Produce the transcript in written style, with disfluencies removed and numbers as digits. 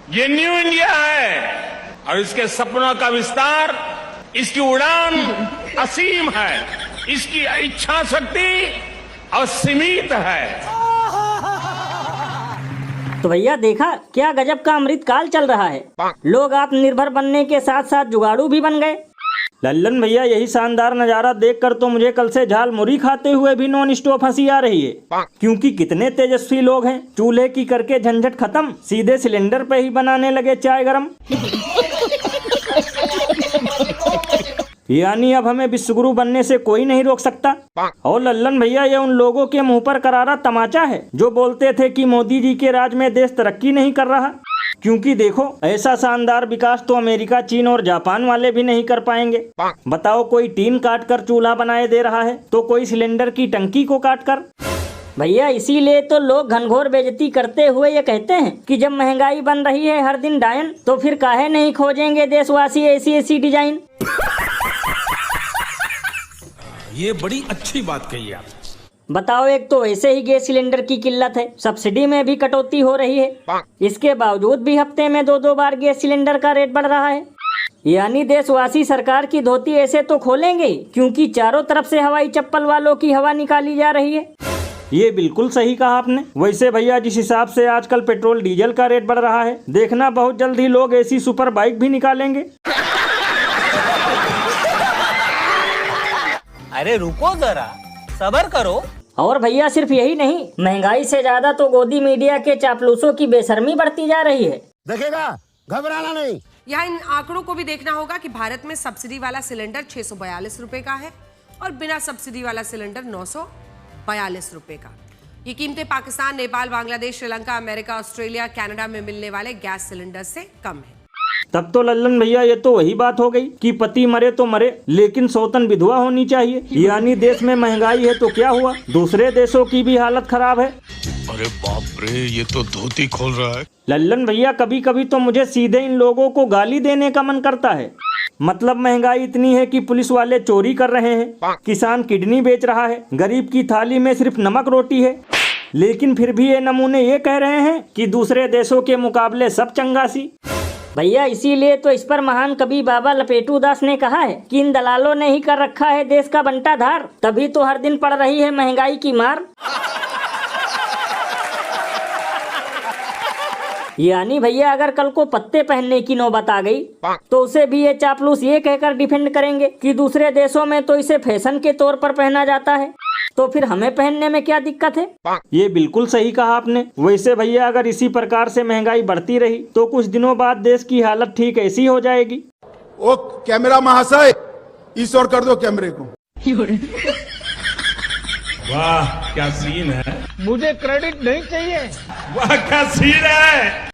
ये new India है और इसके सपनों का विस्तार, इसकी उड़ान असीम है, इसकी इच्छा शक्ति असीमित है। तो भैया देखा क्या गजब का अमृत काल चल रहा है। लोग आत्मनिर्भर बनने के साथ साथ जुगाड़ू भी बन गए। लल्लन भैया यही शानदार नजारा देखकर तो मुझे कल से झाल मुरी खाते हुए भी नॉन स्टॉप हंसी आ रही है, क्योंकि कितने तेजस्वी लोग हैं। चूल्हे की करके झंझट खत्म, सीधे सिलेंडर पे ही बनाने लगे चाय गरम। यानी अब हमें विश्वगुरु बनने से कोई नहीं रोक सकता। और लल्लन भैया ये उन लोगों के मुंह पर करारा तमाचा है जो बोलते थे कि मोदी जी के राज में देश तरक्की नहीं कर रहा, क्योंकि देखो ऐसा शानदार विकास तो अमेरिका, चीन और जापान वाले भी नहीं कर पाएंगे। बताओ, कोई टीन काट कर चूल्हा बनाए दे रहा है तो कोई सिलेंडर की टंकी को काट कर। भैया इसीलिए तो लोग घनघोर बेइज्जती करते हुए ये कहते हैं कि जब महंगाई बन रही है हर दिन डायन, तो फिर काहे नहीं खोजेंगे देशवासी ऐसी ऐसी डिजाइन। ये बड़ी अच्छी बात कही आप। बताओ, एक तो ऐसे ही गैस सिलेंडर की किल्लत है, सब्सिडी में भी कटौती हो रही है, इसके बावजूद भी हफ्ते में 2-2 बार गैस सिलेंडर का रेट बढ़ रहा है। यानी देशवासी सरकार की धोती ऐसे तो खोलेंगे क्योंकि चारों तरफ से हवाई चप्पल वालों की हवा निकाली जा रही है। ये बिल्कुल सही कहा आपने। वैसे भैया जिस हिसाब से आजकल पेट्रोल डीजल का रेट बढ़ रहा है, देखना बहुत जल्द ही लोग ऐसी सुपर बाइक भी निकालेंगे। अरे रुको जरा, सब्र करो। और भैया सिर्फ यही नहीं, महंगाई से ज्यादा तो गोदी मीडिया के चापलूसों की बेशर्मी बढ़ती जा रही है। देखेगा, घबराना नहीं। यहाँ इन आंकड़ों को भी देखना होगा कि भारत में सब्सिडी वाला सिलेंडर 642 रुपए का है और बिना सब्सिडी वाला सिलेंडर 942 रुपए का। ये कीमतें Pakistan, Nepal, Bangladesh, Sri Lanka, America, Australia, Canada में मिलने वाले गैस सिलेंडर से कम है। तब तो लल्लन भैया ये तो वही बात हो गई कि पति मरे तो मरे लेकिन सौतन विधवा होनी चाहिए। यानी देश में महंगाई है तो क्या हुआ, दूसरे देशों की भी हालत खराब है। अरे बाप रे, ये तो धोती खोल रहा है। लल्लन भैया कभी कभी तो मुझे सीधे इन लोगों को गाली देने का मन करता है। मतलब महंगाई इतनी है कि पुलिस वाले चोरी कर रहे हैं, किसान किडनी बेच रहा है, गरीब की थाली में सिर्फ नमक रोटी है, लेकिन फिर भी ये नमूने ये कह रहे हैं कि दूसरे देशों के मुकाबले सब चंगासी। भैया इसीलिए तो इस पर महान कवि बाबा लपेटू दास ने कहा है कि इन दलालों ने ही कर रखा है देश का बंटाधार, तभी तो हर दिन पड़ रही है महंगाई की मार। यानी भैया अगर कल को पत्ते पहनने की नौबत आ गई तो उसे भी ये चापलूस ये कहकर डिफेंड करेंगे कि दूसरे देशों में तो इसे फैशन के तौर पर पहना जाता है, तो फिर हमें पहनने में क्या दिक्कत है। ये बिल्कुल सही कहा आपने। वैसे भैया अगर इसी प्रकार से महंगाई बढ़ती रही तो कुछ दिनों बाद देश की हालत ठीक ऐसी हो जाएगी। ओ कैमरा महाशय, इस ओर कर दो कैमरे को। वाह क्या सीन है, मुझे क्रेडिट नहीं चाहिए। वाह क्या सीन है।